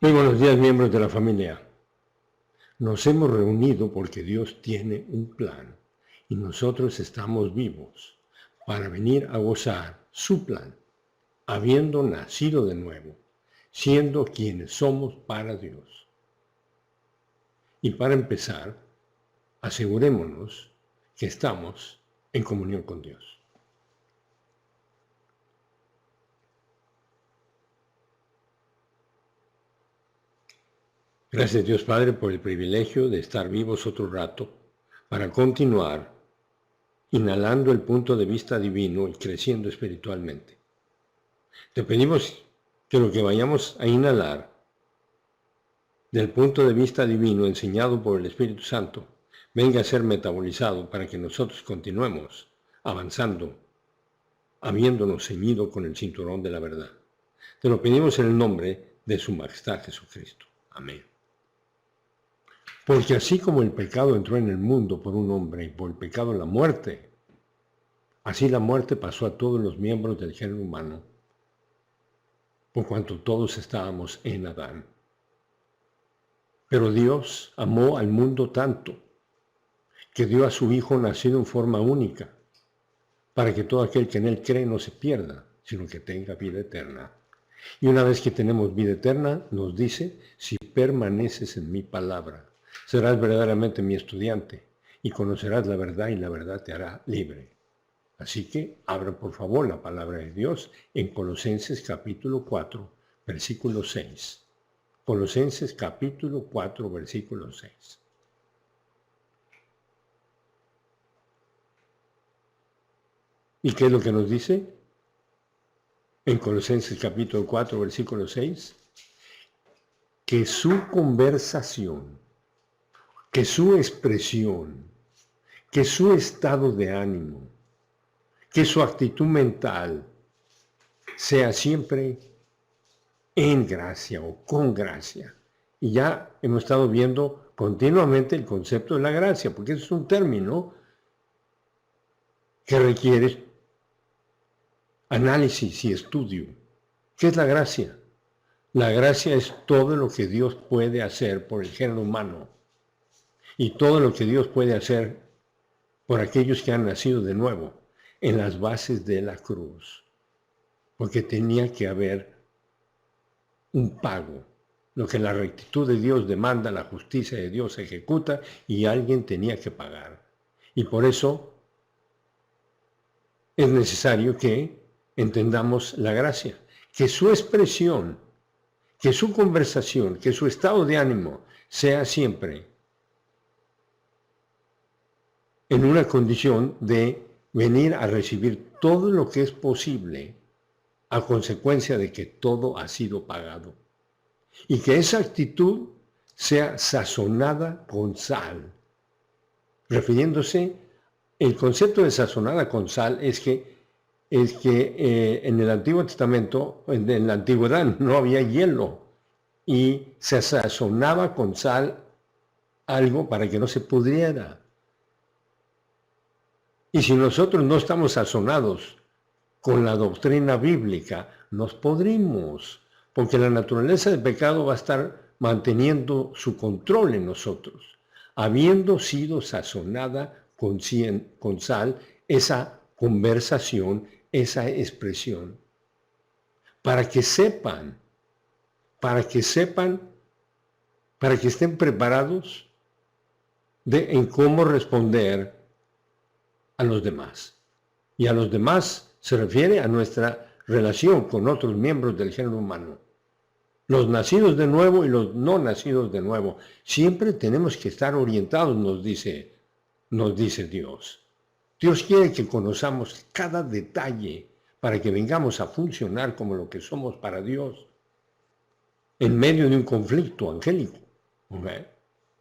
Muy buenos días, miembros de la familia. Nos hemos reunido porque Dios tiene un plan y nosotros estamos vivos para venir a gozar su plan, habiendo nacido de nuevo, siendo quienes somos para Dios. Y para empezar, asegurémonos que estamos en comunión con Dios. Gracias Dios Padre por el privilegio de estar vivos otro rato para continuar inhalando el punto de vista divino y creciendo espiritualmente. Te pedimos que lo que vayamos a inhalar del punto de vista divino enseñado por el Espíritu Santo venga a ser metabolizado para que nosotros continuemos avanzando, habiéndonos ceñido con el cinturón de la verdad. Te lo pedimos en el nombre de su Majestad Jesucristo. Amén. Porque así como el pecado entró en el mundo por un hombre y por el pecado la muerte, así la muerte pasó a todos los miembros del género humano, por cuanto todos estábamos en Adán. Pero Dios amó al mundo tanto que dio a su Hijo nacido en forma única, para que todo aquel que en Él cree no se pierda, sino que tenga vida eterna. Y una vez que tenemos vida eterna, nos dice, si permaneces en mi palabra, serás verdaderamente mi estudiante y conocerás la verdad y la verdad te hará libre. Así que abra por favor la palabra de Dios en Colosenses capítulo 4, versículo 6. Colosenses capítulo 4, versículo 6. ¿Y qué es lo que nos dice? En Colosenses capítulo 4, versículo 6. Que su conversación, que su expresión, que su estado de ánimo, que su actitud mental sea siempre en gracia o con gracia. Y ya hemos estado viendo continuamente el concepto de la gracia, porque es un término que requiere análisis y estudio. ¿Qué es la gracia? La gracia es todo lo que Dios puede hacer por el género humano y todo lo que Dios puede hacer por aquellos que han nacido de nuevo en las bases de la cruz. Porque tenía que haber un pago. Lo que la rectitud de Dios demanda, la justicia de Dios ejecuta y alguien tenía que pagar. Y por eso es necesario que entendamos la gracia, que su expresión, que su conversación, que su estado de ánimo sea siempre en una condición de venir a recibir todo lo que es posible a consecuencia de que todo ha sido pagado. Y que esa actitud sea sazonada con sal. Refiriéndose, el concepto de sazonada con sal es que en el Antiguo Testamento, en la Antigüedad, no había hielo y se sazonaba con sal algo para que no se pudriera. Y si nosotros no estamos sazonados con la doctrina bíblica, nos podrimos, porque la naturaleza del pecado va a estar manteniendo su control en nosotros, habiendo sido sazonada con sal esa conversación, esa expresión, para que sepan, para que estén preparados en cómo responder a los demás. Y a los demás se refiere a nuestra relación con otros miembros del género humano. Los nacidos de nuevo y los no nacidos de nuevo. Siempre tenemos que estar orientados, nos dice Dios. Dios quiere que conozcamos cada detalle para que vengamos a funcionar como lo que somos para Dios en medio de un conflicto angélico. ¿Okay?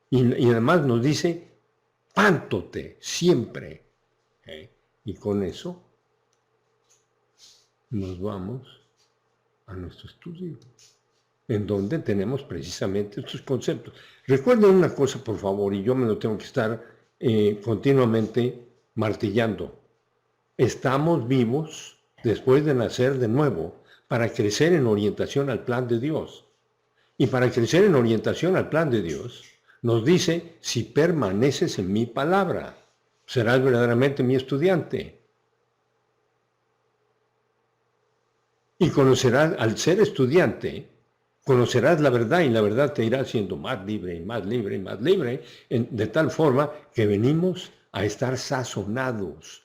Y además nos dice, pántote siempre. ¿Okay? Y con eso nos vamos a nuestro estudio, en donde tenemos precisamente estos conceptos. Recuerden una cosa, por favor, y yo me lo tengo que estar continuamente martillando. Estamos vivos después de nacer de nuevo para crecer en orientación al plan de Dios. Y para crecer en orientación al plan de Dios, nos dice, si permaneces en mi palabra, serás verdaderamente mi estudiante. Y conocerás, al ser estudiante, conocerás la verdad y la verdad te irá haciendo más libre y más libre y más libre, de tal forma que venimos a estar sazonados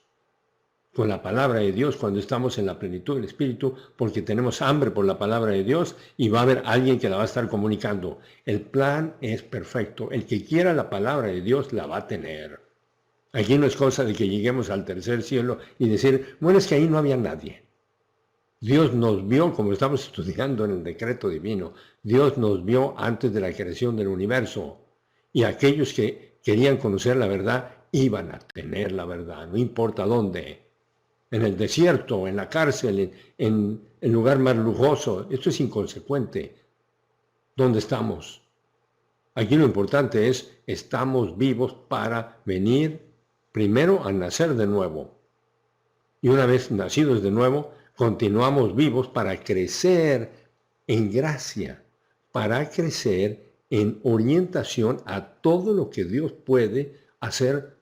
con la palabra de Dios cuando estamos en la plenitud del Espíritu, porque tenemos hambre por la palabra de Dios y va a haber alguien que la va a estar comunicando. El plan es perfecto. El que quiera la palabra de Dios la va a tener. Aquí no es cosa de que lleguemos al tercer cielo y decir, bueno, es que ahí no había nadie. Dios nos vio, como estamos estudiando en el decreto divino, Dios nos vio antes de la creación del universo. Y aquellos que querían conocer la verdad iban a tener la verdad, no importa dónde. En el desierto, en la cárcel, en el lugar más lujoso. Esto es inconsecuente. ¿Dónde estamos? Aquí lo importante es, estamos vivos para venir primero a nacer de nuevo. Y una vez nacidos de nuevo, continuamos vivos para crecer en gracia, para crecer en orientación a todo lo que Dios puede hacer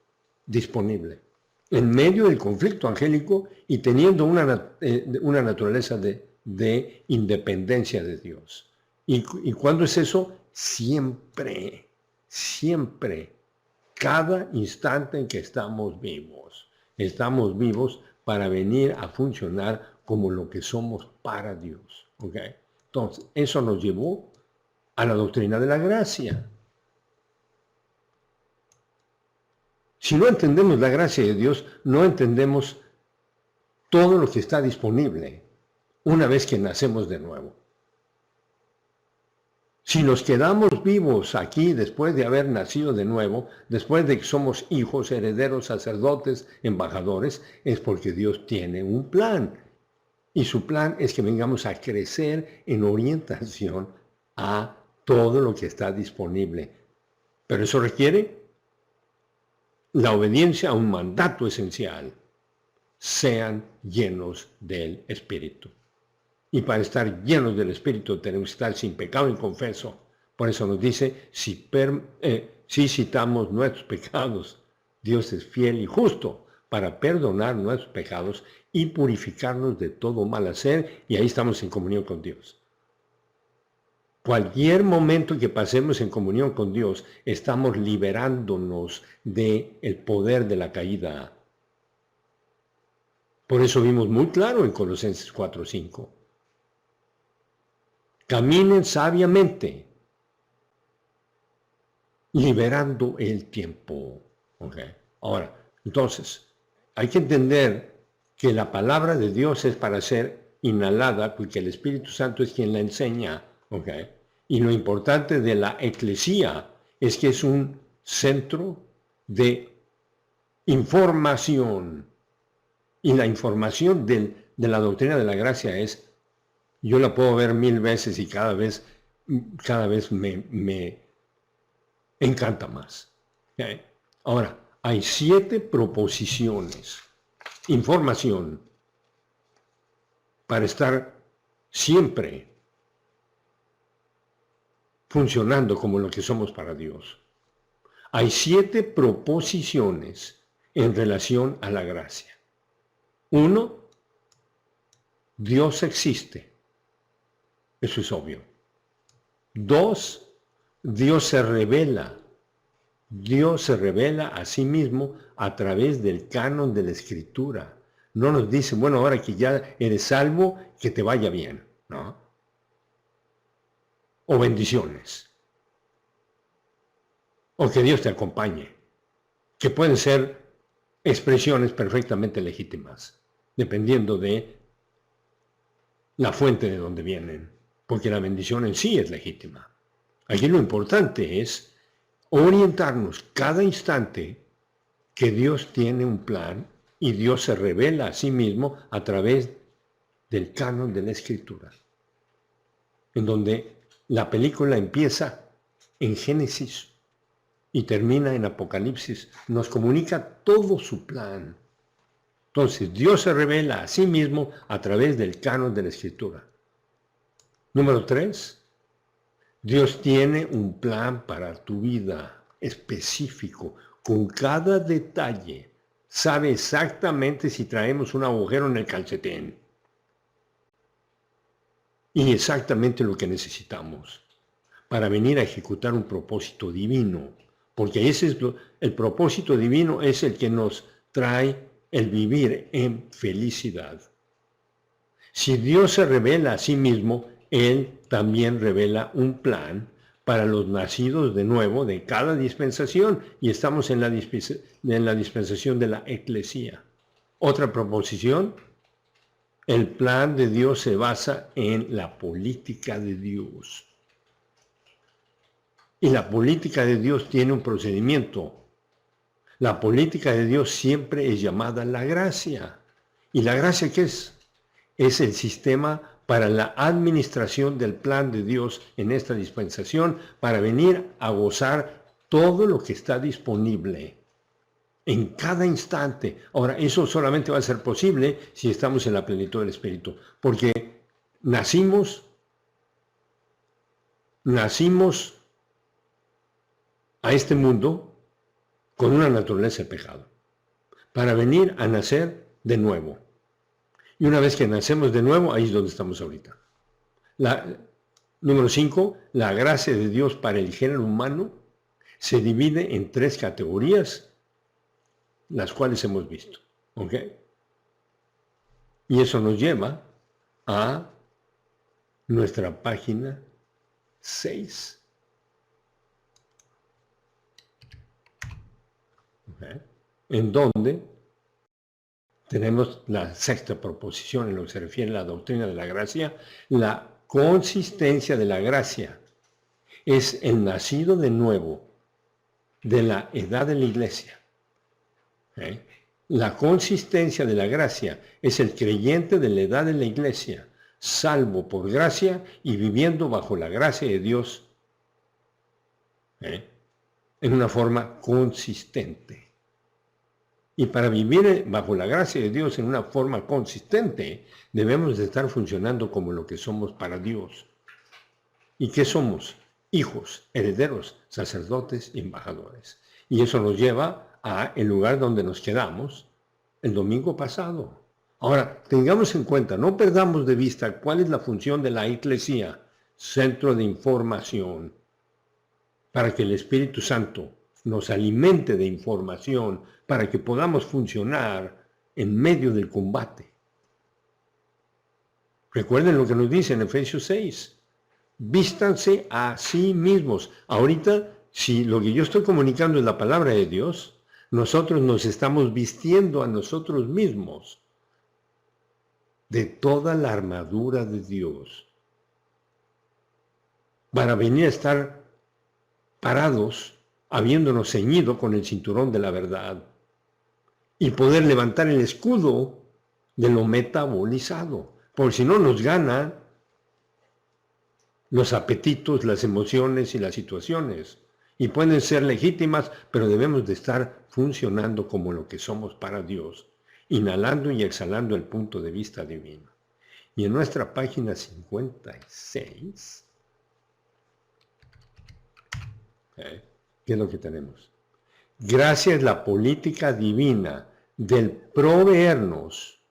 disponible. En medio del conflicto angélico y teniendo una naturaleza de independencia de Dios. ¿Y cuándo es eso? Siempre, siempre, cada instante en que estamos vivos. Estamos vivos para venir a funcionar como lo que somos para Dios. ¿Okay? Entonces, eso nos llevó a la doctrina de la gracia. Si no entendemos la gracia de Dios, no entendemos todo lo que está disponible una vez que nacemos de nuevo. Si nos quedamos vivos aquí después de haber nacido de nuevo, después de que somos hijos, herederos, sacerdotes, embajadores, es porque Dios tiene un plan. Y su plan es que vengamos a crecer en orientación a todo lo que está disponible. Pero eso requiere la obediencia a un mandato esencial. Sean llenos del Espíritu. Y para estar llenos del Espíritu tenemos que estar sin pecado y confeso. Por eso nos dice, si citamos nuestros pecados, Dios es fiel y justo para perdonar nuestros pecados y purificarnos de todo mal hacer, y ahí estamos en comunión con Dios. Cualquier momento que pasemos en comunión con Dios, estamos liberándonos del poder de la caída. Por eso vimos muy claro en Colosenses 4:5. Caminen sabiamente, liberando el tiempo. ¿Okay? Ahora, entonces, hay que entender que la palabra de Dios es para ser inhalada, porque el Espíritu Santo es quien la enseña. ¿Okay? Y lo importante de la eclesía es que es un centro de información. Y la información de la doctrina de la gracia es, yo la puedo ver 1000 veces y cada vez me encanta más. ¿Okay? Ahora, hay 7 proposiciones, información, para estar siempre funcionando como lo que somos para Dios. Hay 7 proposiciones en relación a la gracia. 1, Dios existe. Eso es obvio. 2, Dios se revela. Dios se revela a sí mismo a través del canon de la Escritura. No nos dice, bueno, ahora que ya eres salvo, que te vaya bien, ¿no? O bendiciones. O que Dios te acompañe. Que pueden ser expresiones perfectamente legítimas, dependiendo de la fuente de donde vienen. Porque la bendición en sí es legítima. Aquí lo importante es orientarnos cada instante que Dios tiene un plan y Dios se revela a sí mismo a través del canon de la Escritura, en donde la película empieza en Génesis y termina en Apocalipsis. Nos comunica todo su plan. Entonces, Dios se revela a sí mismo a través del canon de la Escritura. Número 3, Dios tiene un plan para tu vida específico, con cada detalle. Sabe exactamente si traemos un agujero en el calcetín. Y exactamente lo que necesitamos para venir a ejecutar un propósito divino. Porque ese es el propósito divino es el que nos trae el vivir en felicidad. Si Dios se revela a sí mismo, Él también revela un plan para los nacidos de nuevo de cada dispensación, y estamos en la dispensación de la eclesía. Otra proposición, el plan de Dios se basa en la política de Dios. Y la política de Dios tiene un procedimiento. La política de Dios siempre es llamada la gracia. ¿Y la gracia qué es? Es el sistema para la administración del plan de Dios en esta dispensación, para venir a gozar todo lo que está disponible en cada instante. Ahora, eso solamente va a ser posible si estamos en la plenitud del Espíritu, porque nacimos a este mundo con una naturaleza de pecado, para venir a nacer de nuevo. Y una vez que nacemos de nuevo, ahí es donde estamos ahorita. Número 5, la gracia de Dios para el género humano se divide en 3 categorías, las cuales hemos visto. ¿Ok? Y eso nos lleva a nuestra página 6. ¿Okay? En donde tenemos la 6ª proposición en lo que se refiere a la doctrina de la gracia. La consistencia de la gracia es el nacido de nuevo de la edad de la iglesia. La consistencia de la gracia es el creyente de la edad de la iglesia, salvo por gracia y viviendo bajo la gracia de Dios en una forma consistente. Y para vivir bajo la gracia de Dios en una forma consistente, debemos de estar funcionando como lo que somos para Dios. ¿Y qué somos? Hijos, herederos, sacerdotes y embajadores. Y eso nos lleva a el lugar donde nos quedamos el domingo pasado. Ahora, tengamos en cuenta, no perdamos de vista cuál es la función de la Eclesia, centro de información, para que el Espíritu Santo nos alimente de información para que podamos funcionar en medio del combate. Recuerden lo que nos dice en Efesios 6. Vístanse a sí mismos. Ahorita, si lo que yo estoy comunicando es la palabra de Dios, nosotros nos estamos vistiendo a nosotros mismos de toda la armadura de Dios para venir a estar parados, habiéndonos ceñido con el cinturón de la verdad y poder levantar el escudo de lo metabolizado, porque si no nos ganan los apetitos, las emociones y las situaciones, y pueden ser legítimas, pero debemos de estar funcionando como lo que somos para Dios, inhalando y exhalando el punto de vista divino. Y en nuestra página 56, ¿qué es lo que tenemos? Gracia es la política divina del proveernos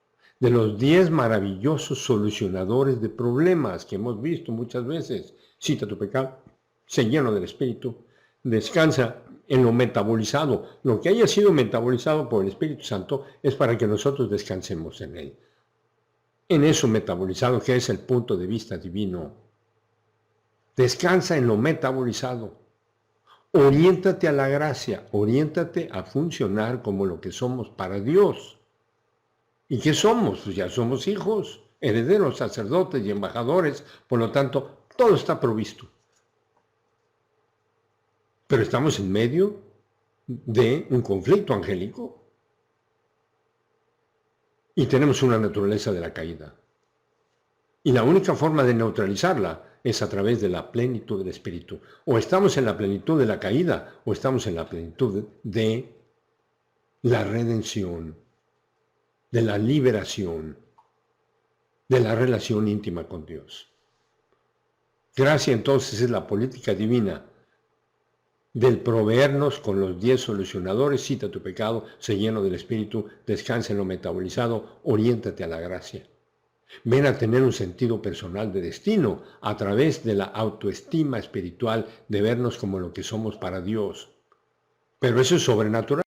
de los 10 maravillosos solucionadores de problemas que hemos visto muchas veces. Cita tu pecado, sé lleno del Espíritu, descansa en lo metabolizado. Lo que haya sido metabolizado por el Espíritu Santo es para que nosotros descansemos en él. En eso metabolizado, que es el punto de vista divino. Descansa en lo metabolizado. Oriéntate a la gracia, oriéntate a funcionar como lo que somos para Dios. ¿Y qué somos? Pues ya somos hijos, herederos, sacerdotes y embajadores, por lo tanto, todo está provisto. Pero estamos en medio de un conflicto angélico y tenemos una naturaleza de la caída. Y la única forma de neutralizarla es a través de la plenitud del Espíritu. O estamos en la plenitud de la caída, o estamos en la plenitud de la redención, de la liberación, de la relación íntima con Dios. Gracia entonces es la política divina del proveernos con los 10 solucionadores. Cita tu pecado, sé lleno del Espíritu, descansa en lo metabolizado, oriéntate a la gracia. Ven a tener un sentido personal de destino a través de la autoestima espiritual de vernos como lo que somos para Dios. Pero eso es sobrenatural.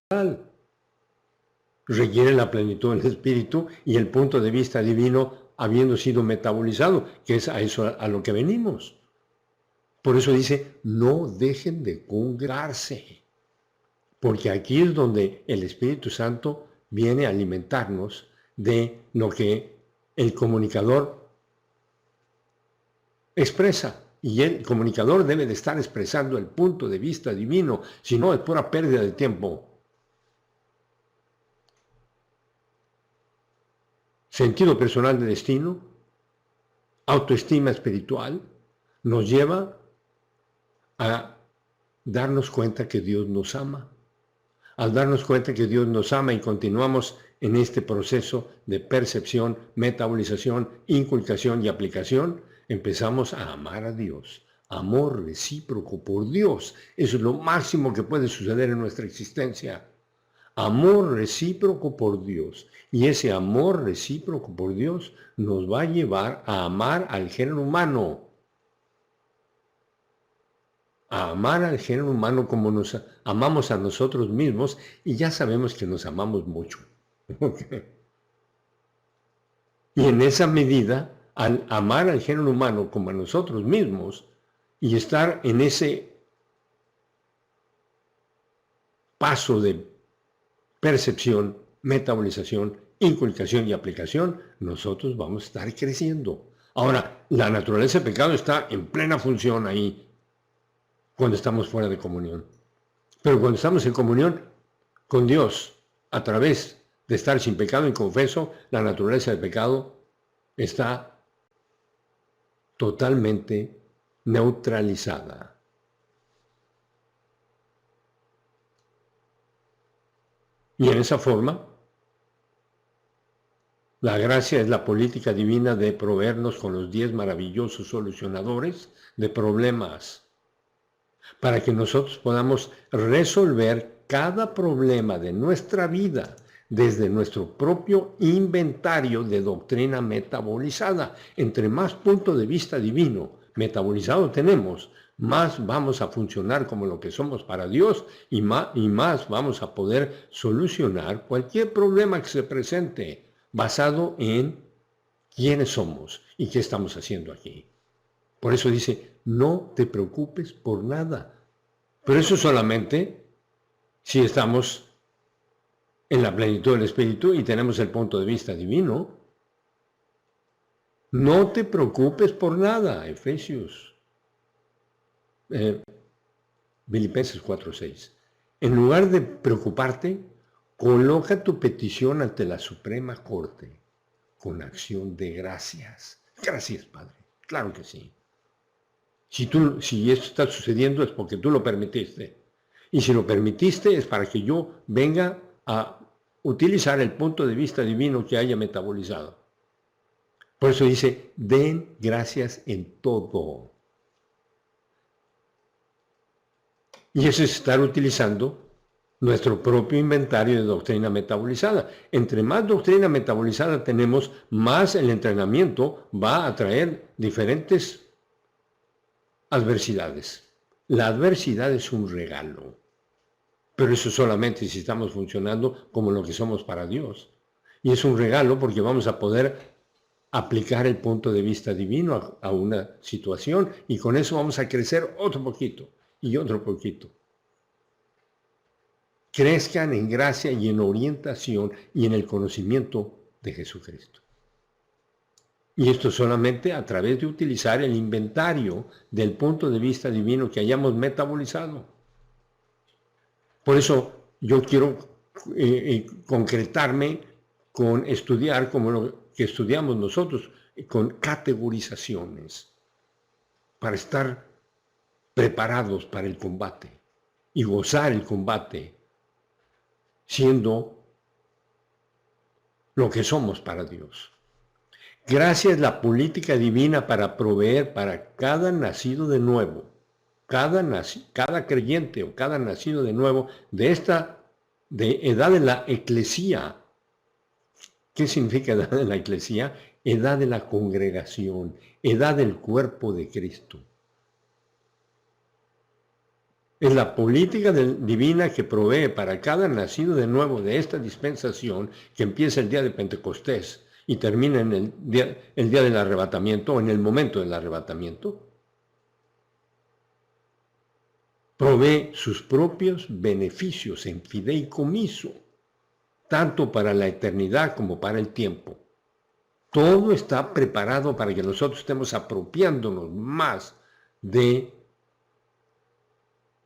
Requiere la plenitud del Espíritu y el punto de vista divino habiendo sido metabolizado, que es a eso a lo que venimos. Por eso dice, no dejen de congregarse, porque aquí es donde el Espíritu Santo viene a alimentarnos de lo que el comunicador expresa. Y el comunicador debe de estar expresando el punto de vista divino, si no es pura pérdida de tiempo. Sentido personal de destino, autoestima espiritual, nos lleva a darnos cuenta que Dios nos ama. Al darnos cuenta que Dios nos ama y continuamos en este proceso de percepción, metabolización, inculcación y aplicación, empezamos a amar a Dios. Amor recíproco por Dios. Eso es lo máximo que puede suceder en nuestra existencia. Amor recíproco por Dios. Y ese amor recíproco por Dios nos va a llevar a amar al género humano. A amar al género humano como nos amamos a nosotros mismos, y ya sabemos que nos amamos mucho. Y en esa medida, al amar al género humano como a nosotros mismos y estar en ese paso de percepción, metabolización, inculcación y aplicación, nosotros vamos a estar creciendo. Ahora, la naturaleza del pecado está en plena función ahí, cuando estamos fuera de comunión. Pero cuando estamos en comunión con Dios, a través de estar sin pecado y confeso, la naturaleza del pecado está totalmente neutralizada. Y en esa forma, la gracia es la política divina de proveernos con los 10 maravillosos solucionadores de problemas, para que nosotros podamos resolver cada problema de nuestra vida desde nuestro propio inventario de doctrina metabolizada. Entre más punto de vista divino metabolizado tenemos, más vamos a funcionar como lo que somos para Dios y más vamos a poder solucionar cualquier problema que se presente basado en quiénes somos y qué estamos haciendo aquí. Por eso dice, no te preocupes por nada. Pero eso solamente si estamos en la plenitud del Espíritu y tenemos el punto de vista divino. No te preocupes por nada, Efesios, Filipenses 4:6. En lugar de preocuparte, coloca tu petición ante la Suprema Corte con acción de gracias. Gracias, Padre. Claro que sí. Si esto está sucediendo es porque tú lo permitiste. Y si lo permitiste es para que yo venga a utilizar el punto de vista divino que haya metabolizado. Por eso dice, den gracias en todo. Y eso es estar utilizando nuestro propio inventario de doctrina metabolizada. Entre más doctrina metabolizada tenemos, más el entrenamiento va a traer diferentes adversidades. La adversidad es un regalo, pero eso solamente si estamos funcionando como lo que somos para Dios. Y es un regalo porque vamos a poder aplicar el punto de vista divino a una situación y con eso vamos a crecer otro poquito y otro poquito. Crezcan en gracia y en orientación y en el conocimiento de Jesucristo. Y esto solamente a través de utilizar el inventario del punto de vista divino que hayamos metabolizado. Por eso yo quiero concretarme con estudiar como lo que estudiamos nosotros, con categorizaciones, para estar preparados para el combate y gozar el combate siendo lo que somos para Dios. Gracia es la política divina para proveer para cada nacido de nuevo, cada creyente o cada nacido de nuevo de edad de la eclesía. ¿Qué significa edad de la eclesía? Edad de la congregación, edad del cuerpo de Cristo. Es la política divina que provee para cada nacido de nuevo de esta dispensación, que empieza el día de Pentecostés y termina en el día del arrebatamiento o en el momento del arrebatamiento, provee sus propios beneficios en fideicomiso, tanto para la eternidad como para el tiempo. Todo está preparado para que nosotros estemos apropiándonos más de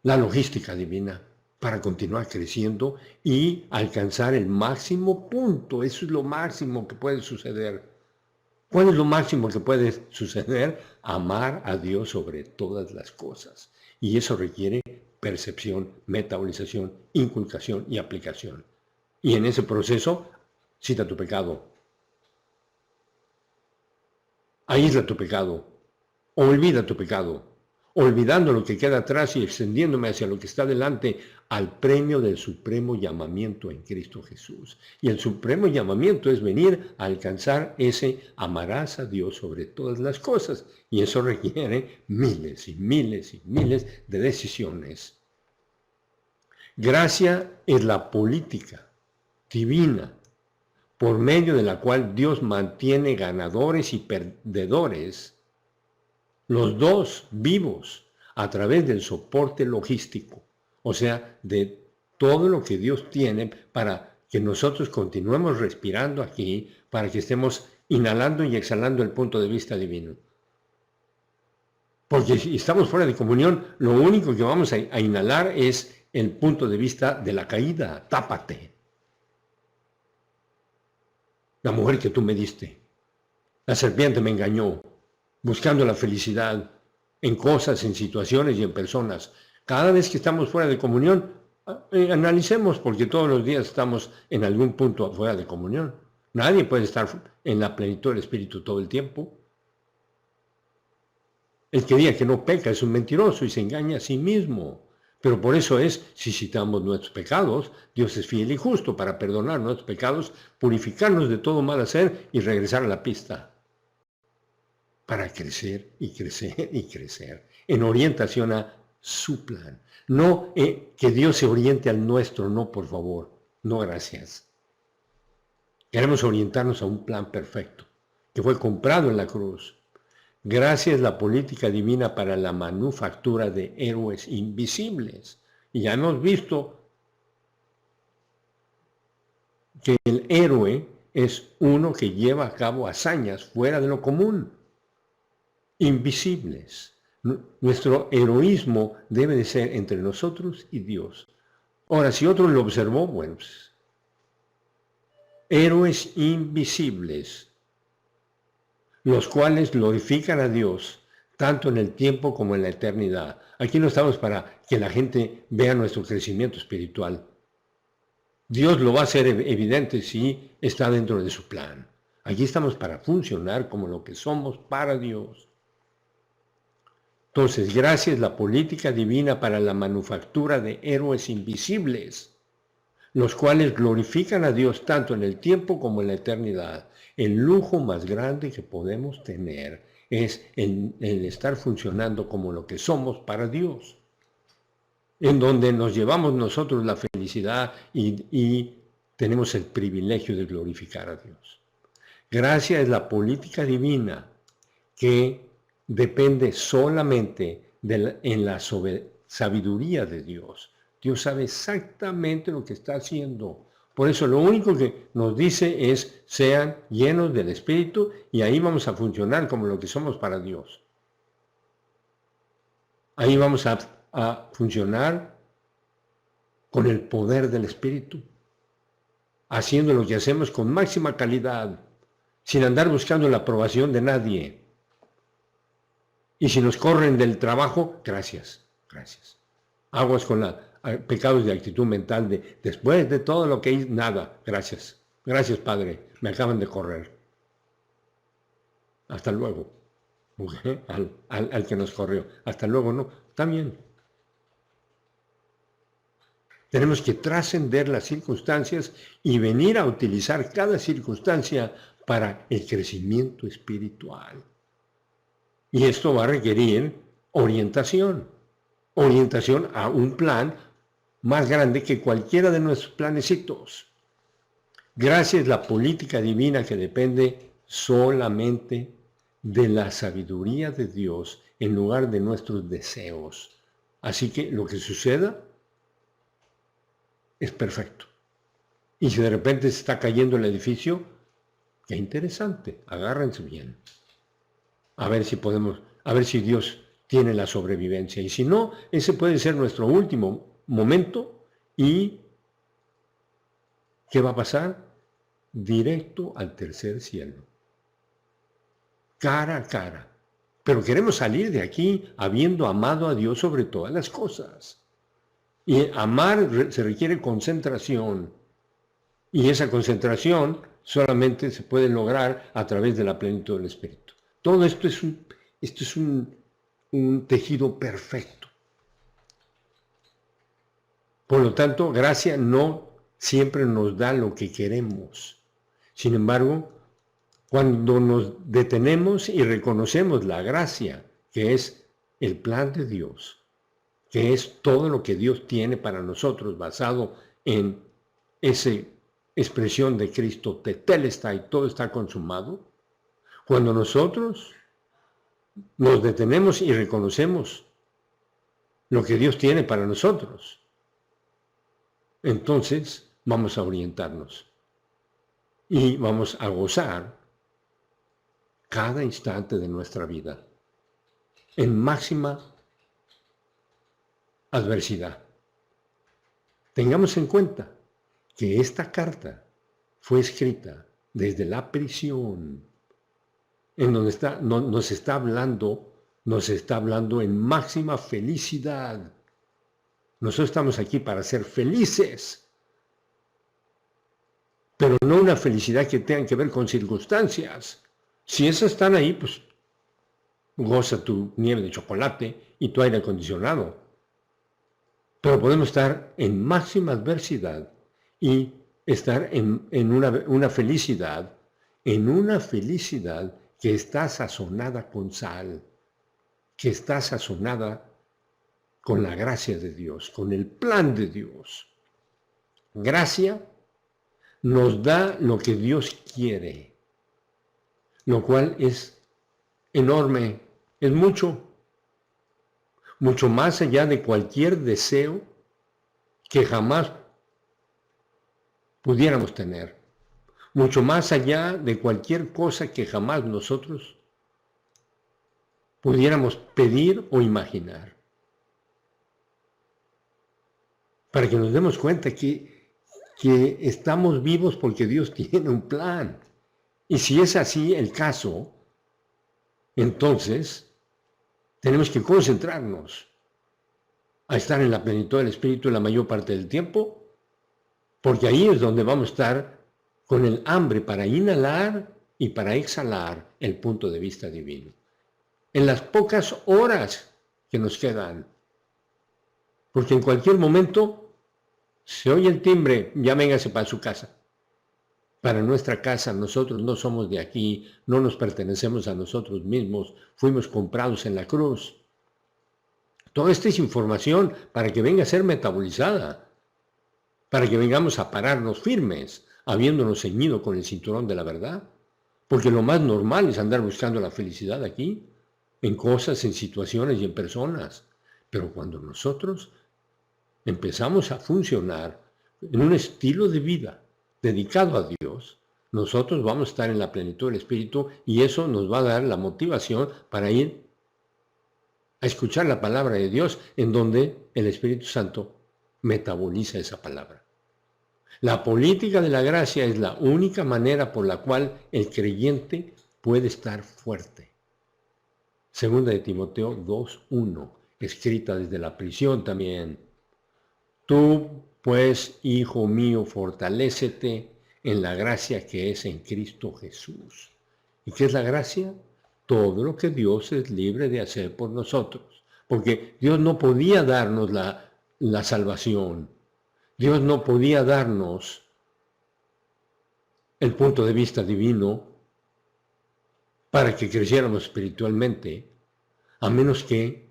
la logística divina para continuar creciendo y alcanzar el máximo punto. Eso es lo máximo que puede suceder. ¿Cuál es lo máximo que puede suceder? Amar a Dios sobre todas las cosas. Y eso requiere percepción, metabolización, inculcación y aplicación. Y en ese proceso, cita tu pecado. Aísla tu pecado. Olvida tu pecado. Olvidando lo que queda atrás y extendiéndome hacia lo que está delante, al premio del supremo llamamiento en Cristo Jesús. Y el supremo llamamiento es venir a alcanzar ese amarás a Dios sobre todas las cosas. Y eso requiere miles y miles y miles de decisiones. Gracia es la política divina por medio de la cual Dios mantiene ganadores y perdedores, los dos vivos, a través del soporte logístico, o sea, de todo lo que Dios tiene para que nosotros continuemos respirando aquí, para que estemos inhalando y exhalando el punto de vista divino. Porque si estamos fuera de comunión, lo único que vamos a inhalar es el punto de vista de la caída. Tápate. La mujer que tú me diste, la serpiente me engañó, buscando la felicidad en cosas, en situaciones y en personas. Cada vez que estamos fuera de comunión, analicemos, porque todos los días estamos en algún punto fuera de comunión. Nadie puede estar en la plenitud del Espíritu todo el tiempo. El que diga que no peca es un mentiroso y se engaña a sí mismo. Pero por eso si citamos nuestros pecados, Dios es fiel y justo para perdonar nuestros pecados, purificarnos de todo mal hacer y regresar a la pista. Para crecer y crecer y crecer, en orientación a su plan. No que Dios se oriente al nuestro, no, por favor, no, gracias. Queremos orientarnos a un plan perfecto, que fue comprado en la cruz. Gracia es la política divina para la manufactura de héroes invisibles. Y ya hemos visto que el héroe es uno que lleva a cabo hazañas fuera de lo común, invisibles. Nuestro heroísmo debe de ser entre nosotros y Dios. Ahora, si otro lo observó, bueno, pues, héroes invisibles, los cuales glorifican a Dios tanto en el tiempo como en la eternidad. Aquí no estamos para que la gente vea nuestro crecimiento espiritual. Dios lo va a hacer evidente si está dentro de su plan. Aquí estamos para funcionar como lo que somos para Dios. Entonces, gracia es la política divina para la manufactura de héroes invisibles, los cuales glorifican a Dios tanto en el tiempo como en la eternidad. El lujo más grande que podemos tener es el estar funcionando como lo que somos para Dios, en donde nos llevamos nosotros la felicidad y tenemos el privilegio de glorificar a Dios. Gracia es la política divina que depende solamente en la sabiduría de Dios. Dios sabe exactamente lo que está haciendo. Por eso lo único que nos dice es, sean llenos del Espíritu, y ahí vamos a funcionar como lo que somos para Dios. Ahí vamos a funcionar con el poder del Espíritu, haciendo lo que hacemos con máxima calidad, sin andar buscando la aprobación de nadie. Y si nos corren del trabajo, gracias, gracias. Aguas con pecados de actitud mental de después de todo lo que hice, nada, gracias. Gracias, Padre, me acaban de correr. hasta luego. Al que nos corrió, hasta luego, no, está bien. Tenemos que trascender las circunstancias y venir a utilizar cada circunstancia para el crecimiento espiritual. Y esto va a requerir orientación a un plan más grande que cualquiera de nuestros planecitos. Gracia es la política divina que depende solamente de la sabiduría de Dios en lugar de nuestros deseos. Así que lo que suceda es perfecto. Y si de repente se está cayendo el edificio, qué interesante, agárrense bien. A ver si Dios tiene la sobrevivencia. Y si no, ese puede ser nuestro último momento. ¿Y qué va a pasar? Directo al tercer cielo. Cara a cara. Pero queremos salir de aquí habiendo amado a Dios sobre todas las cosas. Y amar se requiere concentración. Y esa concentración solamente se puede lograr a través de la plenitud del Espíritu. Todo esto es un tejido perfecto. Por lo tanto, gracia no siempre nos da lo que queremos. Sin embargo, cuando nos detenemos y reconocemos la gracia, que es el plan de Dios, que es todo lo que Dios tiene para nosotros basado en esa expresión de Cristo, tetelestai, todo está consumado. Cuando nosotros nos detenemos y reconocemos lo que Dios tiene para nosotros, entonces vamos a orientarnos y vamos a gozar cada instante de nuestra vida en máxima adversidad. Tengamos en cuenta que esta carta fue escrita desde la prisión, en donde nos está hablando en máxima felicidad. Nosotros estamos aquí para ser felices, pero no una felicidad que tenga que ver con circunstancias. Si esas están ahí, pues goza tu nieve de chocolate y tu aire acondicionado. Pero podemos estar en máxima adversidad y estar en una felicidad que está sazonada con sal, que está sazonada con la gracia de Dios, con el plan de Dios. Gracia nos da lo que Dios quiere, lo cual es enorme, es mucho más allá de cualquier deseo que jamás pudiéramos tener, mucho más allá de cualquier cosa que jamás nosotros pudiéramos pedir o imaginar. Para que nos demos cuenta que estamos vivos porque Dios tiene un plan. Y si es así el caso, entonces tenemos que concentrarnos a estar en la plenitud del Espíritu la mayor parte del tiempo, porque ahí es donde vamos a estar con el hambre para inhalar y para exhalar el punto de vista divino. En las pocas horas que nos quedan, porque en cualquier momento se oye el timbre, ya véngase para su casa. Para nuestra casa, nosotros no somos de aquí, no nos pertenecemos a nosotros mismos, fuimos comprados en la cruz. Toda esta es información para que venga a ser metabolizada, para que vengamos a pararnos firmes, habiéndonos ceñido con el cinturón de la verdad. Porque lo más normal es andar buscando la felicidad aquí, en cosas, en situaciones y en personas. Pero cuando nosotros empezamos a funcionar en un estilo de vida dedicado a Dios, nosotros vamos a estar en la plenitud del Espíritu y eso nos va a dar la motivación para ir a escuchar la palabra de Dios en donde el Espíritu Santo metaboliza esa palabra. La política de la gracia es la única manera por la cual el creyente puede estar fuerte. Segunda de Timoteo 2:1, escrita desde la prisión también. Tú, pues, hijo mío, fortalécete en la gracia que es en Cristo Jesús. ¿Y qué es la gracia? todo lo que Dios es libre de hacer por nosotros. Porque Dios no podía darnos la salvación. Dios no podía darnos el punto de vista divino para que creciéramos espiritualmente, a menos que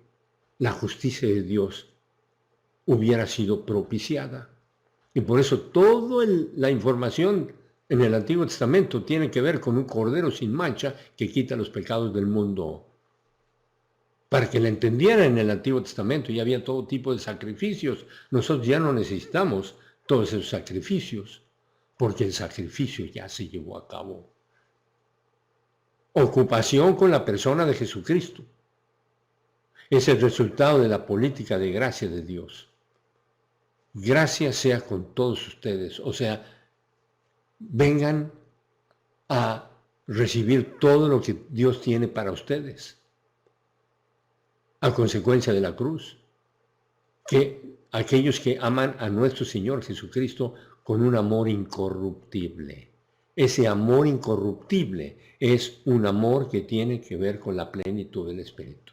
la justicia de Dios hubiera sido propiciada. Y por eso toda la información en el Antiguo Testamento tiene que ver con un cordero sin mancha que quita los pecados del mundo. Para que la entendieran en el Antiguo Testamento ya había todo tipo de sacrificios. Nosotros ya no necesitamos todos esos sacrificios, porque el sacrificio ya se llevó a cabo. Ocupación con la persona de Jesucristo. Es el resultado de la política de gracia de Dios. Gracia sea con todos ustedes. O sea, vengan a recibir todo lo que Dios tiene para ustedes. A consecuencia de la cruz. Que aquellos que aman a nuestro Señor Jesucristo con un amor incorruptible. Ese amor incorruptible es un amor que tiene que ver con la plenitud del Espíritu.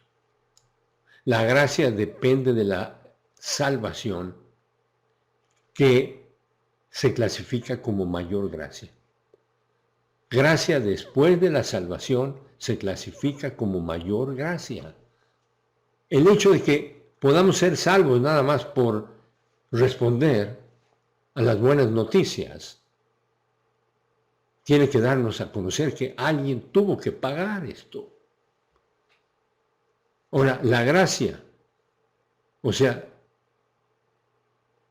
La gracia depende de la salvación que se clasifica como mayor gracia. Gracia después de la salvación se clasifica como mayor gracia. El hecho de que podamos ser salvos nada más por responder a las buenas noticias tiene que darnos a conocer que alguien tuvo que pagar esto. Ahora, la gracia, o sea,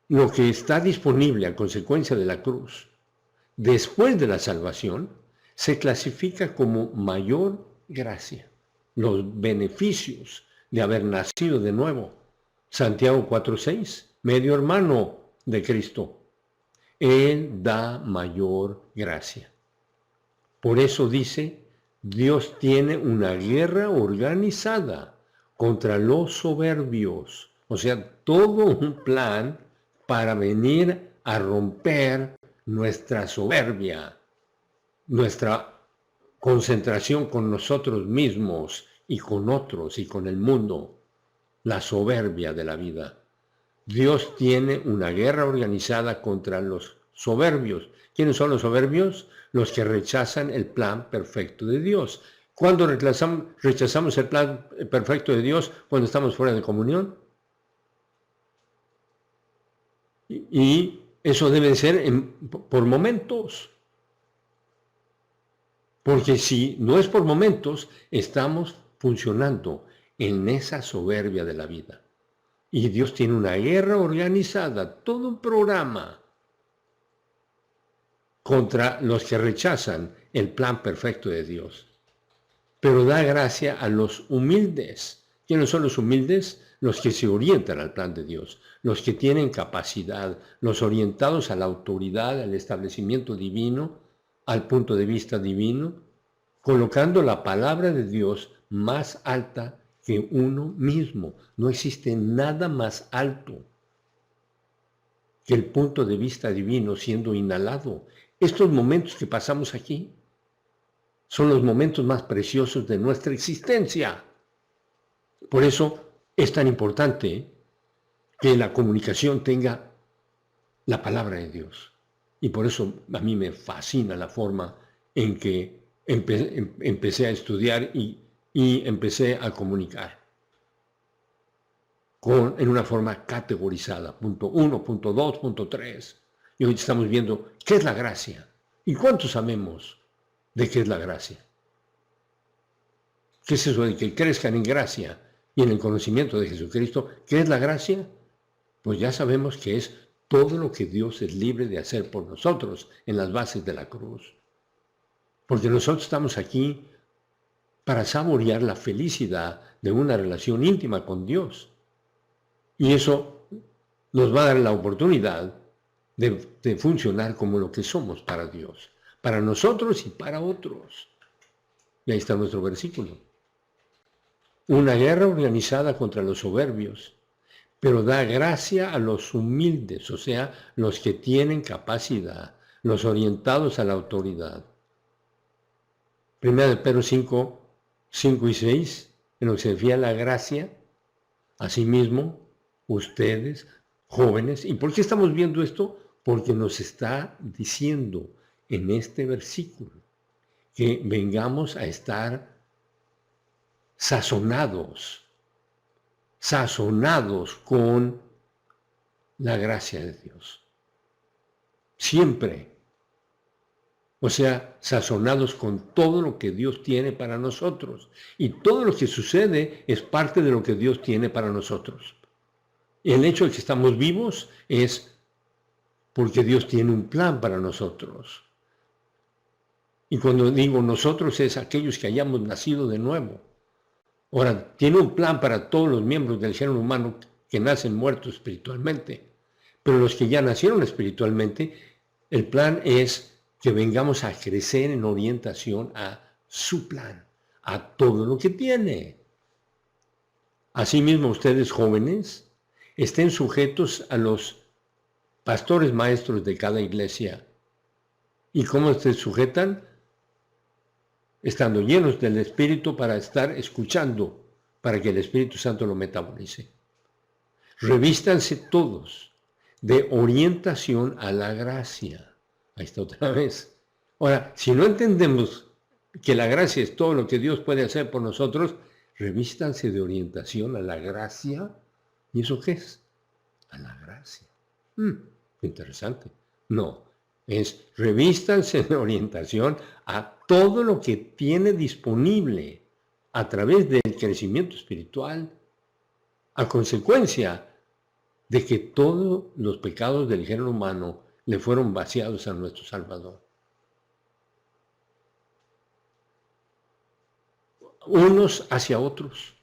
lo que está disponible a consecuencia de la cruz, después de la salvación, se clasifica como mayor gracia. Los beneficios de haber nacido de nuevo. Santiago 4:6, medio hermano de Cristo. Él da mayor gracia. Por eso dice, Dios tiene una guerra organizada contra los soberbios. O sea, todo un plan para venir a romper nuestra soberbia, nuestra concentración con nosotros mismos y con otros y con el mundo, la soberbia de la vida. Dios tiene una guerra organizada contra los soberbios. ¿Quiénes son los soberbios? Los que rechazan el plan perfecto de Dios. ¿Cuándo rechazamos el plan perfecto de Dios? Cuando estamos fuera de comunión. Y eso debe ser por momentos. Porque si no es por momentos, estamos funcionando en esa soberbia de la vida. Y Dios tiene una guerra organizada, todo un programa contra los que rechazan el plan perfecto de Dios. Pero da gracia a los humildes. ¿Quiénes son los humildes? Los que se orientan al plan de Dios, los que tienen capacidad, los orientados a la autoridad, al establecimiento divino, al punto de vista divino, colocando la palabra de Dios más alta que uno mismo. No existe nada más alto que el punto de vista divino siendo inhalado. Estos momentos que pasamos aquí son los momentos más preciosos de nuestra existencia. Por eso es tan importante que la comunicación tenga la palabra de Dios. Y por eso a mí me fascina la forma en que empecé a estudiar y empecé a comunicar en una forma categorizada, punto 1, punto 2, punto 3. Y hoy estamos viendo qué es la gracia y cuántos sabemos de qué es la gracia. ¿Qué es eso de que crezcan en gracia y en el conocimiento de Jesucristo? ¿Qué es la gracia? Pues ya sabemos que es todo lo que Dios es libre de hacer por nosotros en las bases de la cruz. Porque nosotros estamos aquí para saborear la felicidad de una relación íntima con Dios. Y eso nos va a dar la oportunidad de funcionar como lo que somos para Dios, para nosotros y para otros. Y ahí está nuestro versículo. Una guerra organizada contra los soberbios, pero da gracia a los humildes, o sea, los que tienen capacidad, los orientados a la autoridad. Primera de Pedro 5, 5 y 6, en lo que se refiere a la gracia, asimismo, ustedes, jóvenes, ¿y por qué estamos viendo esto? Porque nos está diciendo en este versículo que vengamos a estar sazonados con la gracia de Dios. Siempre. O sea, sazonados con todo lo que Dios tiene para nosotros. Y todo lo que sucede es parte de lo que Dios tiene para nosotros. Y el hecho de que estamos vivos es porque Dios tiene un plan para nosotros. Y cuando digo nosotros es aquellos que hayamos nacido de nuevo. Ahora, tiene un plan para todos los miembros del género humano que nacen muertos espiritualmente. Pero los que ya nacieron espiritualmente, el plan es que vengamos a crecer en orientación a su plan, a todo lo que tiene. Asimismo, ustedes jóvenes, estén sujetos a los pastores maestros de cada iglesia. ¿Y cómo se sujetan? Estando llenos del Espíritu para estar escuchando, para que el Espíritu Santo lo metabolice. Revístanse todos de orientación a la gracia. Ahí está otra vez. Ahora, si no entendemos que la gracia es todo lo que Dios puede hacer por nosotros, revístanse de orientación a la gracia. ¿Y eso qué es? A la gracia. Interesante. No, es revístanse de orientación a todo lo que tiene disponible a través del crecimiento espiritual, a consecuencia de que todos los pecados del género humano le fueron vaciados a nuestro Salvador. Unos hacia otros,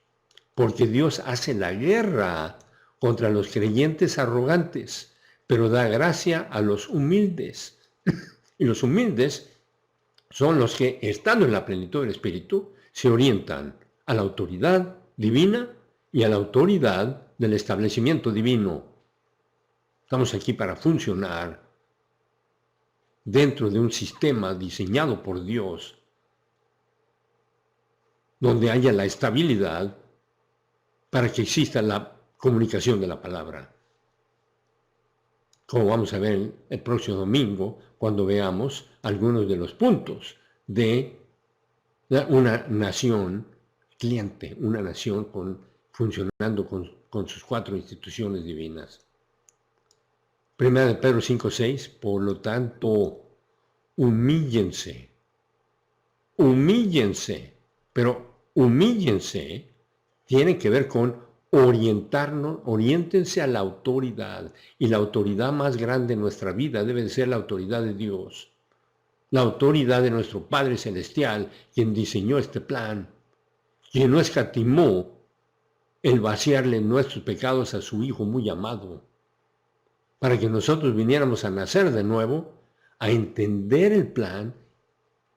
porque Dios hace la guerra contra los creyentes arrogantes, pero da gracia a los humildes. Y los humildes son los que, estando en la plenitud del Espíritu, se orientan a la autoridad divina y a la autoridad del establecimiento divino. Estamos aquí para funcionar dentro de un sistema diseñado por Dios, donde haya la estabilidad para que exista la comunicación de la palabra. Como vamos a ver el próximo domingo, cuando veamos algunos de los puntos de una nación cliente, una nación funcionando con sus 4 instituciones divinas. Primera de Pedro 5:6, por lo tanto, humíllense, pero humíllense tiene que ver con orientarnos, oriéntense a la autoridad, y la autoridad más grande en nuestra vida debe de ser la autoridad de Dios, la autoridad de nuestro Padre Celestial, quien diseñó este plan, quien no escatimó el vaciarle nuestros pecados a su Hijo muy amado, para que nosotros viniéramos a nacer de nuevo, a entender el plan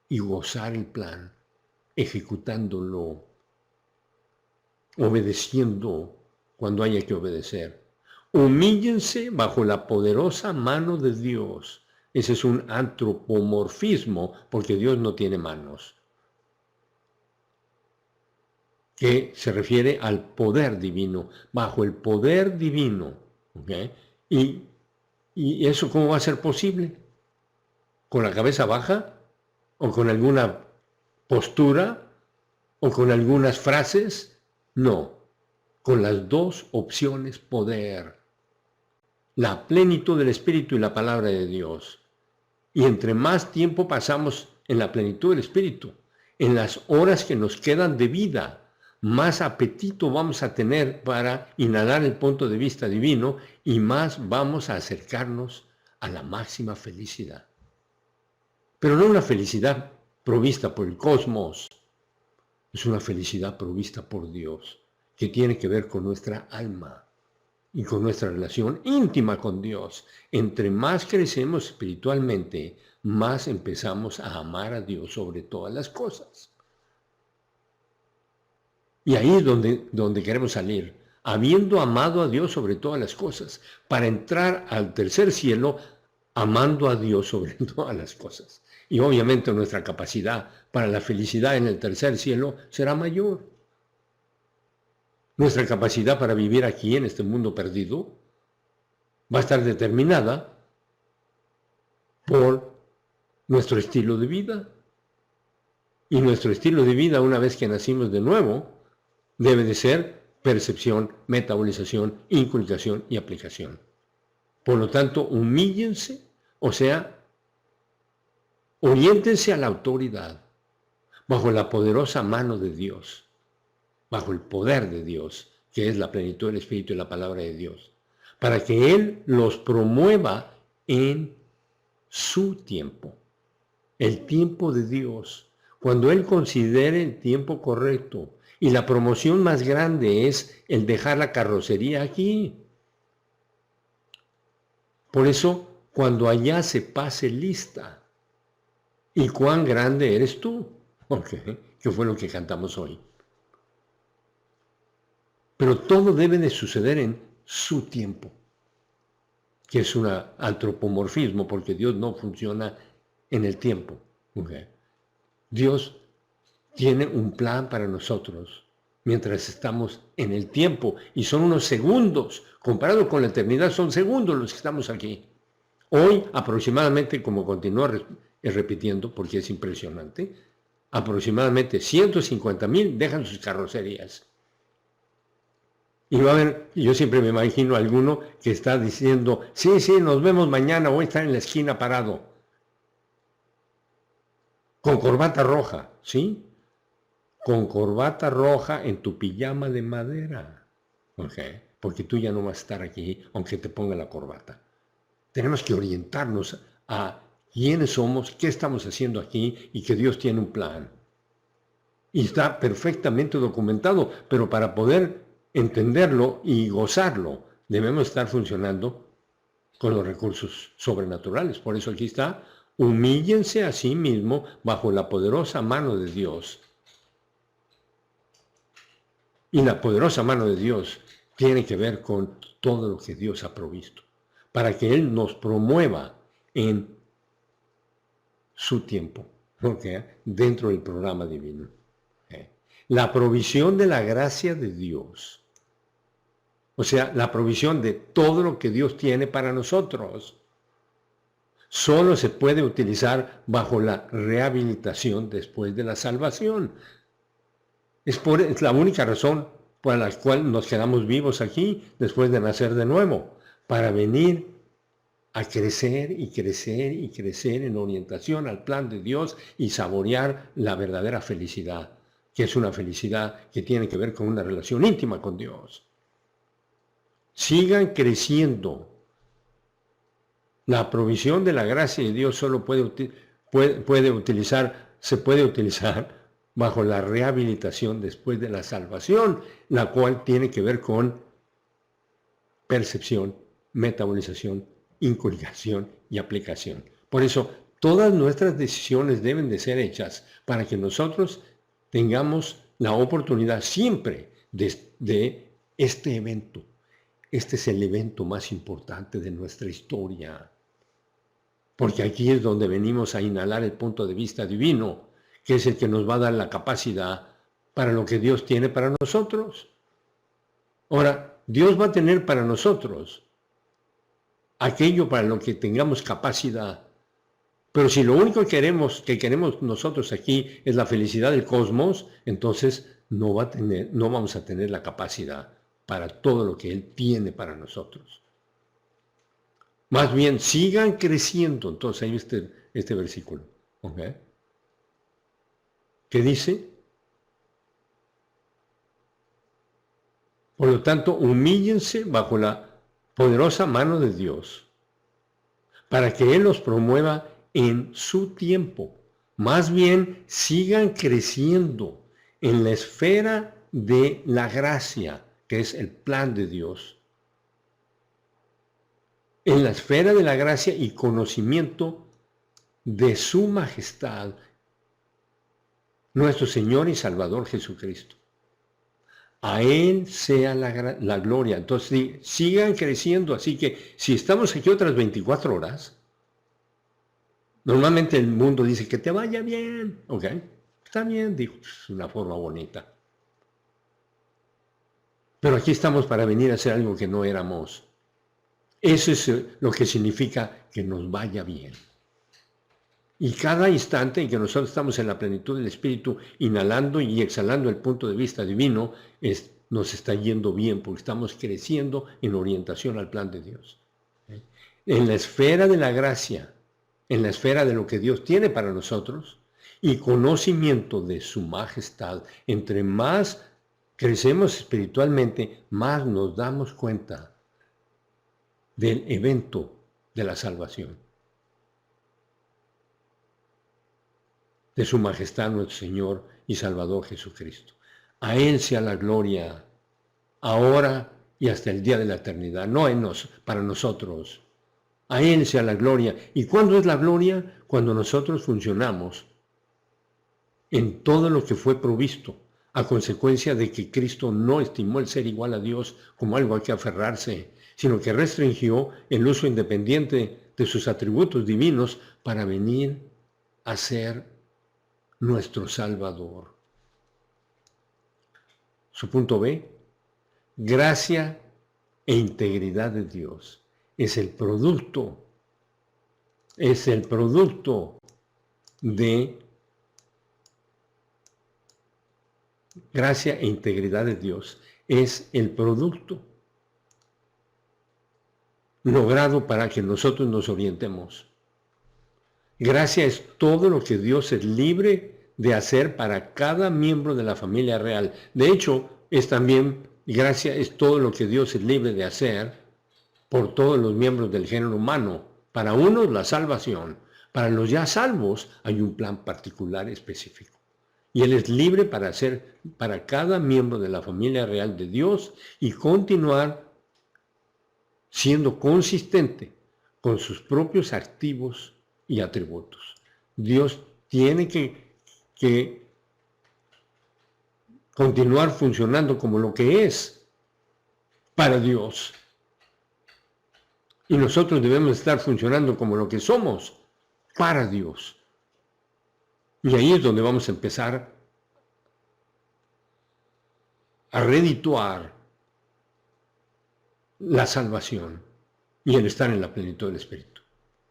y gozar el plan, ejecutándolo, obedeciendo cuando haya que obedecer. Humíllense bajo la poderosa mano de Dios. Ese es un antropomorfismo, porque Dios no tiene manos, que se refiere al poder divino, bajo el poder divino. ¿Okay? ¿Y eso cómo va a ser posible? ¿Con la cabeza baja? ¿O con alguna postura? ¿O con algunas frases? No, con las dos opciones poder. La plenitud del Espíritu y la palabra de Dios. Y entre más tiempo pasamos en la plenitud del Espíritu, en las horas que nos quedan de vida, más apetito vamos a tener para inhalar el punto de vista divino y más vamos a acercarnos a la máxima felicidad. Pero no una felicidad provista por el cosmos, es una felicidad provista por Dios, que tiene que ver con nuestra alma y con nuestra relación íntima con Dios. Entre más crecemos espiritualmente, más empezamos a amar a Dios sobre todas las cosas. Y ahí es donde queremos salir, habiendo amado a Dios sobre todas las cosas, para entrar al tercer cielo, amando a Dios sobre todas las cosas. Y obviamente nuestra capacidad para la felicidad en el tercer cielo será mayor. Nuestra capacidad para vivir aquí en este mundo perdido va a estar determinada por nuestro estilo de vida. Y nuestro estilo de vida, una vez que nacimos de nuevo, debe de ser percepción, metabolización, inculcación y aplicación. Por lo tanto, humíllense, o sea, oriéntense a la autoridad, bajo la poderosa mano de Dios, bajo el poder de Dios, que es la plenitud del Espíritu y la palabra de Dios, para que Él los promueva en su tiempo, el tiempo de Dios, cuando Él considere el tiempo correcto. Y la promoción más grande es el dejar la carrocería aquí. Por eso, cuando allá se pase lista, ¿y cuán grande eres tú? Que fue lo que cantamos hoy. Pero todo debe de suceder en su tiempo, que es un antropomorfismo, porque Dios no funciona en el tiempo. Dios tiene un plan para nosotros mientras estamos en el tiempo, y son unos segundos, comparado con la eternidad, son segundos los que estamos aquí. Hoy aproximadamente, como continúa repitiendo, porque es impresionante, aproximadamente 150,000 dejan sus carrocerías. Y va a haber, yo siempre me imagino a alguno que está diciendo, sí, nos vemos mañana, voy a estar en la esquina parado, con corbata roja, ¿sí? Con corbata roja en tu pijama de madera, porque tú ya no vas a estar aquí, aunque te ponga la corbata. Tenemos que orientarnos a quiénes somos, qué estamos haciendo aquí y que Dios tiene un plan. Y está perfectamente documentado, pero para poder entenderlo y gozarlo, debemos estar funcionando con los recursos sobrenaturales. Por eso aquí está, humíllense a sí mismo bajo la poderosa mano de Dios. Y la poderosa mano de Dios tiene que ver con todo lo que Dios ha provisto, para que Él nos promueva en su tiempo, dentro del programa divino. La provisión de la gracia de Dios, o sea, la provisión de todo lo que Dios tiene para nosotros, solo se puede utilizar bajo la rehabilitación después de la salvación. Es la única razón por la cual nos quedamos vivos aquí después de nacer de nuevo, para venir a crecer y crecer y crecer en orientación al plan de Dios y saborear la verdadera felicidad, que es una felicidad que tiene que ver con una relación íntima con Dios. Sigan creciendo. La provisión de la gracia de Dios solo se puede utilizar bajo la rehabilitación después de la salvación, la cual tiene que ver con percepción, metabolización, inculcación y aplicación. Por eso, todas nuestras decisiones deben de ser hechas para que nosotros tengamos la oportunidad siempre de este evento. Este es el evento más importante de nuestra historia, porque aquí es donde venimos a inhalar el punto de vista divino, que es el que nos va a dar la capacidad para lo que Dios tiene para nosotros. Ahora, Dios va a tener para nosotros aquello para lo que tengamos capacidad. Pero si lo único que queremos nosotros aquí es la felicidad del cosmos, entonces no vamos a tener la capacidad para todo lo que Él tiene para nosotros. Más bien, sigan creciendo. Entonces ahí este versículo. ¿Qué dice? Por lo tanto, humíllense bajo la poderosa mano de Dios, para que Él los promueva en su tiempo. Más bien, sigan creciendo en la esfera de la gracia, que es el plan de Dios. En la esfera de la gracia y conocimiento de su majestad, nuestro Señor y Salvador Jesucristo. A Él sea la gloria. Entonces, sigan creciendo. Así que si estamos aquí otras 24 horas, Normalmente el mundo dice que te vaya bien. Ok, está bien, dijo, es una forma bonita. Pero aquí estamos para venir a hacer algo que no éramos. Eso es lo que significa que nos vaya bien. Y cada instante en que nosotros estamos en la plenitud del Espíritu, inhalando y exhalando el punto de vista divino, nos está yendo bien porque estamos creciendo en orientación al plan de Dios. En la esfera de la gracia, en la esfera de lo que Dios tiene para nosotros y conocimiento de su majestad, entre más crecemos espiritualmente, más nos damos cuenta del evento de la salvación. De su majestad nuestro Señor y Salvador Jesucristo. A Él sea la gloria, ahora y hasta el día de la eternidad, no para nosotros. A Él sea la gloria. ¿Y cuándo es la gloria? Cuando nosotros funcionamos en todo lo que fue provisto, a consecuencia de que Cristo no estimó el ser igual a Dios como algo a que aferrarse, sino que restringió el uso independiente de sus atributos divinos para venir a ser nuestro Salvador. Su punto B, gracia e integridad de Dios. Es el producto de gracia e integridad de Dios. Es el producto logrado para que nosotros nos orientemos. Gracia es todo lo que Dios es libre de hacer para cada miembro de la familia real. De hecho, gracia es todo lo que Dios es libre de hacer por todos los miembros del género humano. Para unos, la salvación. Para los ya salvos, hay un plan particular específico. Y Él es libre para hacer para cada miembro de la familia real de Dios y continuar siendo consistente con sus propios activos y atributos. Dios tiene que continuar funcionando como lo que es para Dios. Y nosotros debemos estar funcionando como lo que somos para Dios. Y ahí es donde vamos a empezar a redituar la salvación y el estar en la plenitud del Espíritu.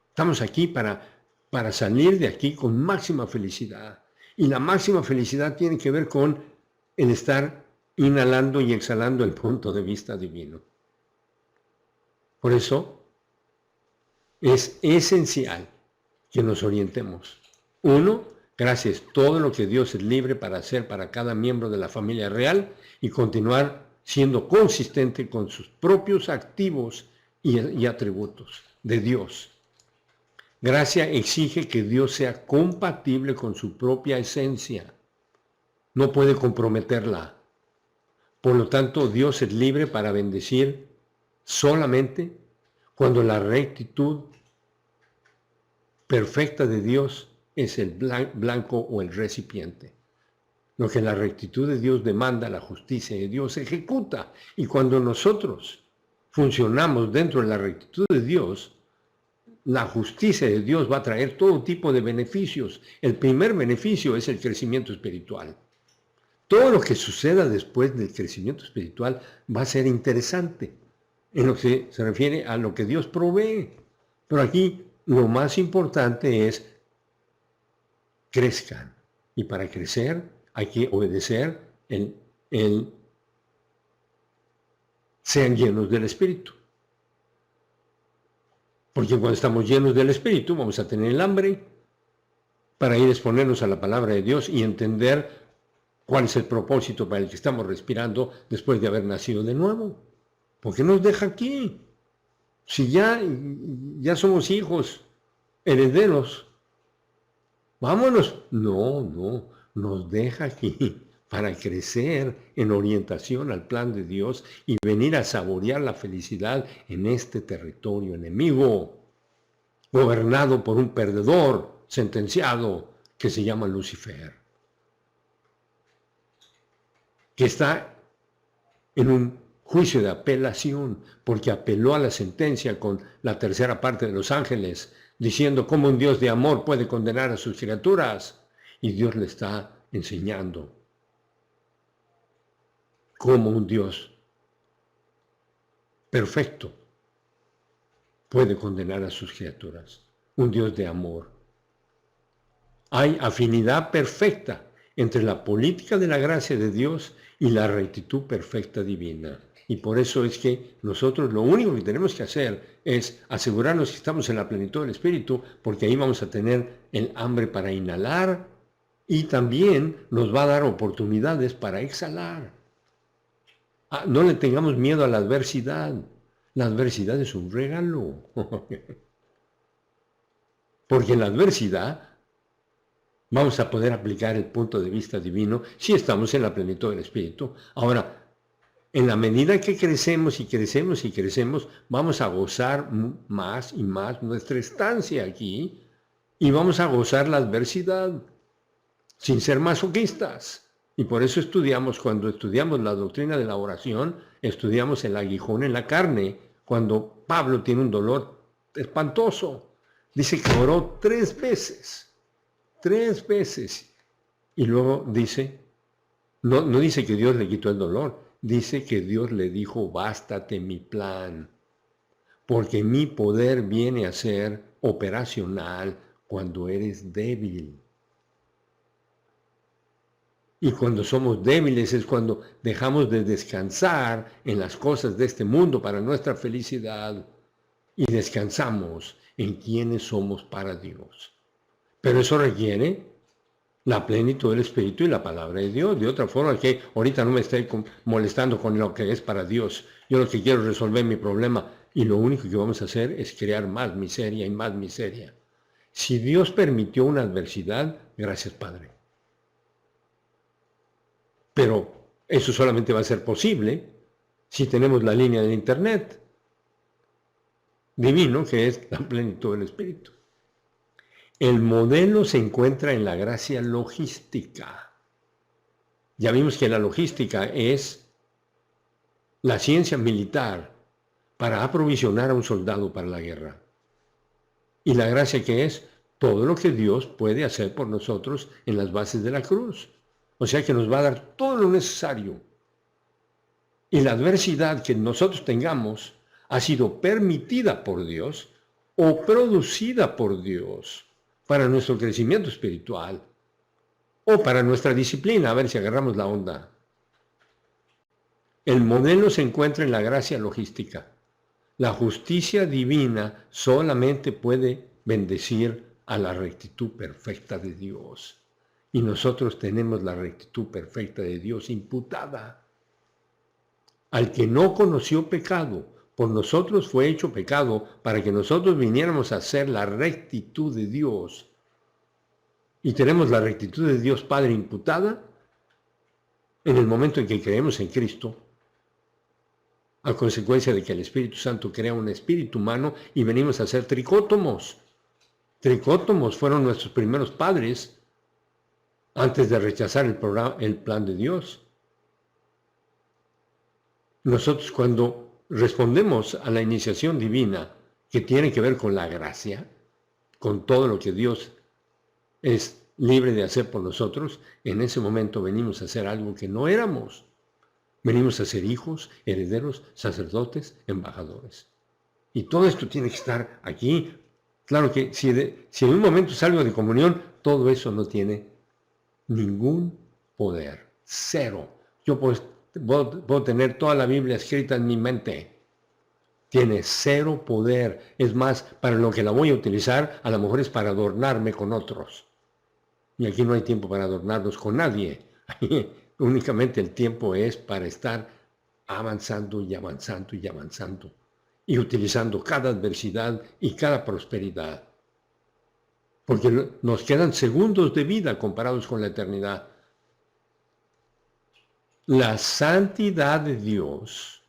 Estamos aquí para salir de aquí con máxima felicidad. Y la máxima felicidad tiene que ver con el estar inhalando y exhalando el punto de vista divino. Por eso es esencial que nos orientemos. Uno, gracias a todo lo que Dios es libre para hacer para cada miembro de la familia real y continuar siendo consistente con sus propios activos y atributos de Dios. Gracia exige que Dios sea compatible con su propia esencia. No puede comprometerla. Por lo tanto, Dios es libre para bendecir solamente cuando la rectitud perfecta de Dios es el blanco o el recipiente. Lo que la rectitud de Dios demanda, la justicia de Dios ejecuta. Y cuando nosotros funcionamos dentro de la rectitud de Dios, la justicia de Dios va a traer todo tipo de beneficios. El primer beneficio es el crecimiento espiritual. Todo lo que suceda después del crecimiento espiritual va a ser interesante en lo que se refiere a lo que Dios provee. Pero aquí lo más importante es crezcan. Y para crecer hay que obedecer sean llenos del Espíritu. Porque cuando estamos llenos del Espíritu vamos a tener el hambre para ir a exponernos a la palabra de Dios y entender cuál es el propósito para el que estamos respirando después de haber nacido de nuevo. ¿Por qué nos deja aquí? Si ya somos hijos, herederos, vámonos. No, nos deja aquí para crecer en orientación al plan de Dios y venir a saborear la felicidad en este territorio enemigo, gobernado por un perdedor sentenciado que se llama Lucifer, que está en un juicio de apelación porque apeló a la sentencia con la tercera parte de los ángeles diciendo cómo un Dios de amor puede condenar a sus criaturas. Y Dios le está enseñando cómo un Dios perfecto puede condenar a sus criaturas. Un Dios de amor. Hay afinidad perfecta entre la política de la gracia de Dios y la rectitud perfecta divina. Y por eso es que nosotros lo único que tenemos que hacer es asegurarnos que estamos en la plenitud del Espíritu, porque ahí vamos a tener el hambre para inhalar y también nos va a dar oportunidades para exhalar. No le tengamos miedo a la adversidad. La adversidad es un regalo. Porque en la adversidad vamos a poder aplicar el punto de vista divino si estamos en la plenitud del Espíritu. Ahora, en la medida que crecemos y crecemos y crecemos, vamos a gozar más y más nuestra estancia aquí y vamos a gozar la adversidad sin ser masoquistas. Y por eso cuando estudiamos la doctrina de la oración, estudiamos el aguijón en la carne, cuando Pablo tiene un dolor espantoso. Dice que oró 3 veces. 3 veces. Y luego dice, no dice que Dios le quitó el dolor, dice que Dios le dijo, bástate mi plan, porque mi poder viene a ser operacional cuando eres débil. Y cuando somos débiles es cuando dejamos de descansar en las cosas de este mundo para nuestra felicidad y descansamos en quienes somos para Dios. Pero eso requiere la plenitud del Espíritu y la palabra de Dios. De otra forma, que ahorita no me esté molestando con lo que es para Dios. Yo lo que quiero es resolver mi problema y lo único que vamos a hacer es crear más miseria y más miseria. Si Dios permitió una adversidad, gracias Padre. Pero eso solamente va a ser posible si tenemos la línea de Internet divino, que es la plenitud del Espíritu. El modelo se encuentra en la gracia logística. Ya vimos que la logística es la ciencia militar para aprovisionar a un soldado para la guerra. Y la gracia que es todo lo que Dios puede hacer por nosotros en las bases de la cruz. O sea que nos va a dar todo lo necesario. Y la adversidad que nosotros tengamos ha sido permitida por Dios o producida por Dios para nuestro crecimiento espiritual o para nuestra disciplina, a ver si agarramos la onda. El modelo se encuentra en la gracia logística. La justicia divina solamente puede bendecir a la rectitud perfecta de Dios. Y nosotros tenemos la rectitud perfecta de Dios imputada. Al que no conoció pecado, por nosotros fue hecho pecado para que nosotros viniéramos a hacer la rectitud de Dios. Y tenemos la rectitud de Dios Padre imputada en el momento en que creemos en Cristo, a consecuencia de que el Espíritu Santo crea un espíritu humano y venimos a ser tricótomos. Tricótomos fueron nuestros primeros padres antes de rechazar el plan de Dios. Nosotros cuando respondemos a la iniciación divina que tiene que ver con la gracia, con todo lo que Dios es libre de hacer por nosotros, en ese momento venimos a hacer algo que no éramos. Venimos a ser hijos, herederos, sacerdotes, embajadores. Y todo esto tiene que estar aquí. Claro que si en un momento salgo de comunión, todo eso no tiene ningún poder. Cero. Yo puedo tener toda la Biblia escrita en mi mente. Tiene cero poder. Es más, para lo que la voy a utilizar, a lo mejor es para adornarme con otros. Y aquí no hay tiempo para adornarnos con nadie. Únicamente el tiempo es para estar avanzando y avanzando y avanzando. Y utilizando cada adversidad y cada prosperidad. Porque nos quedan segundos de vida comparados con la eternidad. La santidad de Dios,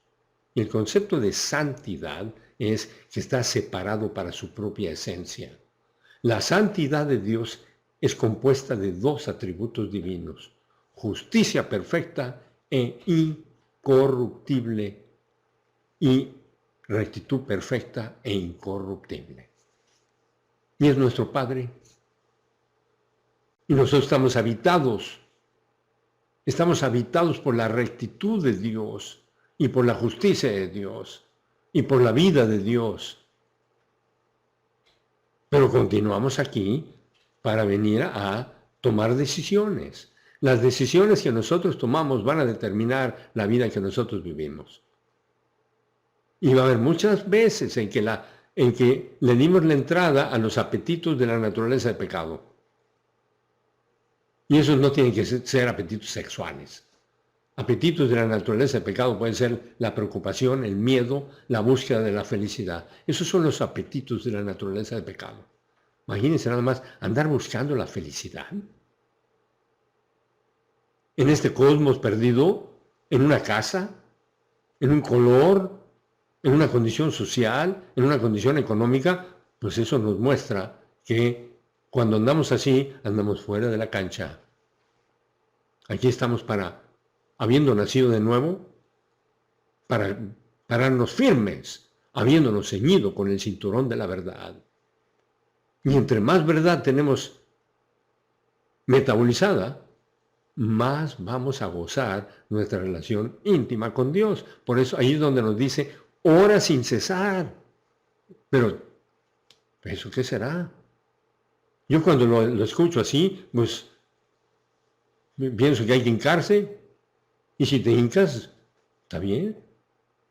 el concepto de santidad es que está separado para su propia esencia. La santidad de Dios es compuesta de 2 atributos divinos: justicia perfecta e incorruptible y rectitud perfecta e incorruptible. y es nuestro Padre. Y nosotros estamos habitados por la rectitud de Dios y por la justicia de Dios y por la vida de Dios. Pero continuamos aquí para venir a tomar decisiones. Las decisiones que nosotros tomamos van a determinar la vida que nosotros vivimos. Y va a haber muchas veces en que le dimos la entrada a los apetitos de la naturaleza de pecado. Y esos no tienen que ser apetitos sexuales. Apetitos de la naturaleza de pecado pueden ser la preocupación, el miedo, la búsqueda de la felicidad. Esos son los apetitos de la naturaleza de pecado. Imagínense nada más andar buscando la felicidad. En este cosmos perdido, en una casa, en un color, en una condición social, en una condición económica, pues eso nos muestra que cuando andamos así, andamos fuera de la cancha. Aquí estamos habiendo nacido de nuevo, para pararnos firmes, habiéndonos ceñido con el cinturón de la verdad. Y entre más verdad tenemos metabolizada, más vamos a gozar nuestra relación íntima con Dios. Por eso ahí es donde nos dice, ora sin cesar. Pero, ¿eso qué será? Yo cuando lo escucho así, pues pienso que hay que hincarse. Y si te hincas, está bien.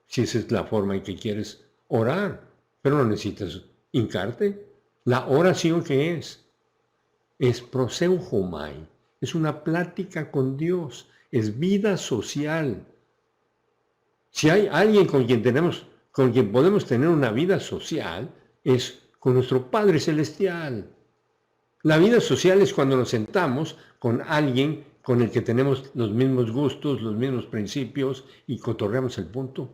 Si esa es la forma en que quieres orar. Pero no necesitas hincarte. La oración que es proseuchomai. Es una plática con Dios. Es vida social. Si hay alguien con quien podemos tener una vida social, es con nuestro Padre Celestial. La vida social es cuando nos sentamos con alguien con el que tenemos los mismos gustos, los mismos principios y cotorreamos el punto.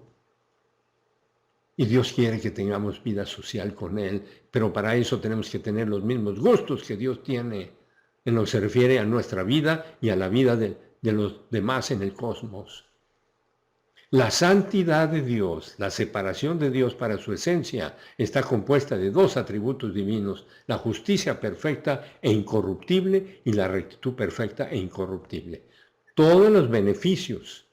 Y Dios quiere que tengamos vida social con Él, pero para eso tenemos que tener los mismos gustos que Dios tiene en lo que se refiere a nuestra vida y a la vida de los demás en el cosmos. La santidad de Dios, la separación de Dios para su esencia, está compuesta de dos atributos divinos, la justicia perfecta e incorruptible y la rectitud perfecta e incorruptible. Todos los beneficios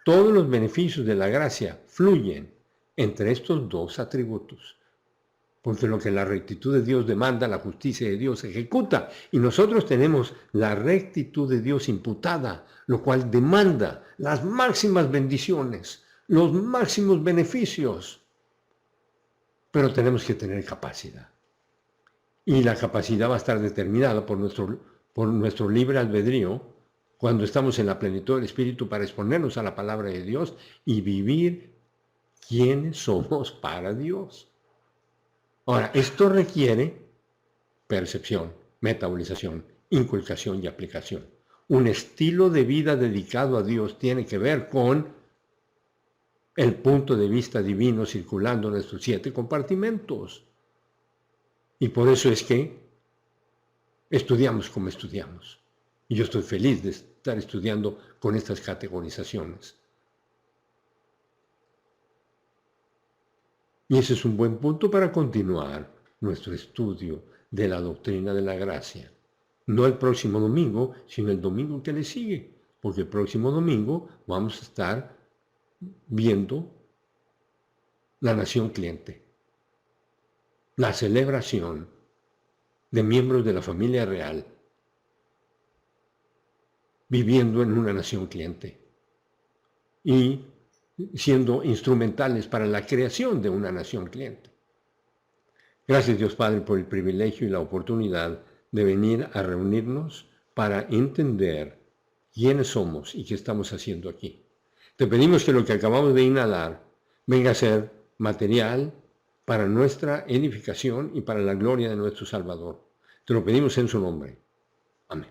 de la gracia fluyen entre estos dos atributos. Porque lo que la rectitud de Dios demanda, la justicia de Dios ejecuta. Y nosotros tenemos la rectitud de Dios imputada, lo cual demanda las máximas bendiciones, los máximos beneficios. Pero tenemos que tener capacidad. Y la capacidad va a estar determinada por nuestro libre albedrío, cuando estamos en la plenitud del Espíritu para exponernos a la palabra de Dios y vivir quienes somos para Dios. Ahora, esto requiere percepción, metabolización, inculcación y aplicación. Un estilo de vida dedicado a Dios tiene que ver con el punto de vista divino circulando en nuestros 7 compartimentos. Y por eso es que estudiamos como estudiamos. Y yo estoy feliz de estar estudiando con estas categorizaciones. Y ese es un buen punto para continuar nuestro estudio de la doctrina de la gracia. No el próximo domingo, sino el domingo que le sigue. Porque el próximo domingo vamos a estar viendo la nación cliente. La celebración de miembros de la familia real viviendo en una nación cliente. Y siendo instrumentales para la creación de una nación cliente. Gracias Dios Padre por el privilegio y la oportunidad de venir a reunirnos para entender quiénes somos y qué estamos haciendo aquí. Te pedimos que lo que acabamos de inhalar venga a ser material para nuestra edificación y para la gloria de nuestro Salvador. Te lo pedimos en su nombre. Amén.